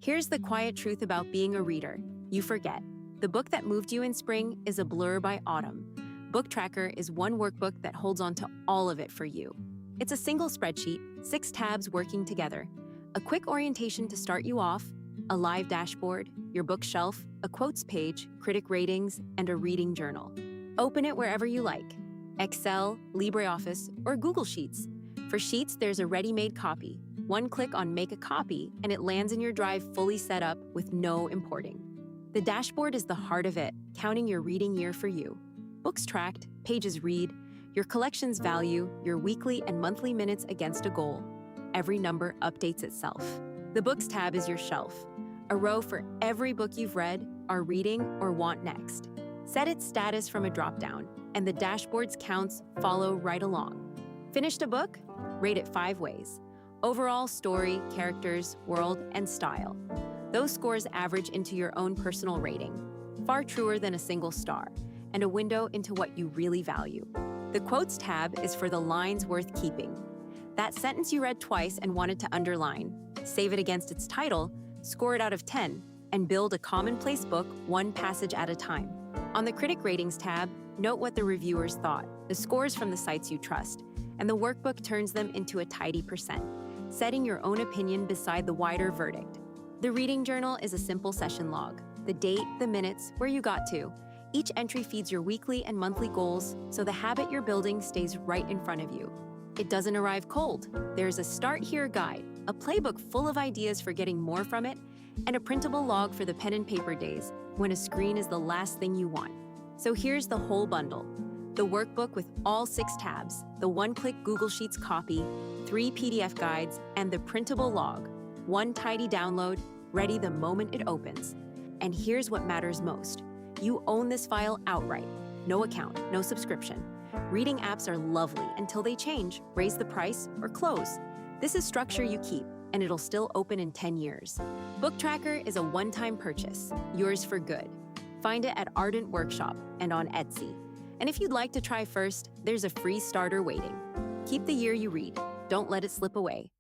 Here's the quiet truth about being a reader. You forget. The book that moved you in spring is a blur by autumn. Book Tracker is one workbook that holds on to all of it for you. It's a single spreadsheet, 6 tabs working together, a quick orientation to start you off, a live dashboard, your bookshelf, a quotes page, critic ratings, and a reading journal. Open it wherever you like. Excel, LibreOffice, or Google Sheets. For Sheets, there's a ready-made copy. One click on Make a Copy, and it lands in your drive fully set up with no importing. The dashboard is the heart of it, counting your reading year for you. Books tracked, pages read, your collection's value, your weekly and monthly minutes against a goal. Every number updates itself. The Books tab is your shelf. A row for every book you've read, are reading, or want next. Set its status from a dropdown, and the dashboard's counts follow right along. Finished a book? Rate it 5 ways. Overall, story, characters, world, and style. Those scores average into your own personal rating, far truer than a single star, and a window into what you really value. The Quotes tab is for the lines worth keeping. That sentence you read twice and wanted to underline, save it against its title, score it out of 10, and build a commonplace book one passage at a time. On the Critic Ratings tab, note what the reviewers thought, the scores from the sites you trust, and the workbook turns them into a tidy percent, setting your own opinion beside the wider verdict. The Reading Journal is a simple session log, the date, the minutes, where you got to. Each entry feeds your weekly and monthly goals, so the habit you're building stays right in front of you. It doesn't arrive cold. There's a Start Here guide, a playbook full of ideas for getting more from it, and a printable log for the pen and paper days, when a screen is the last thing you want. So here's the whole bundle. The workbook with all 6 tabs, the one-click Google Sheets copy, 3 PDF guides, and the printable log. One tidy download, ready the moment it opens. And here's what matters most. You own this file outright. No account, no subscription. Reading apps are lovely until they change, raise the price, or close. This is structure you keep, and it'll still open in 10 years. Book Tracker is a one-time purchase, yours for good. Find it at Ardent Workshop and on Etsy. And if you'd like to try first, there's a free starter waiting. Keep the year you read. Don't let it slip away.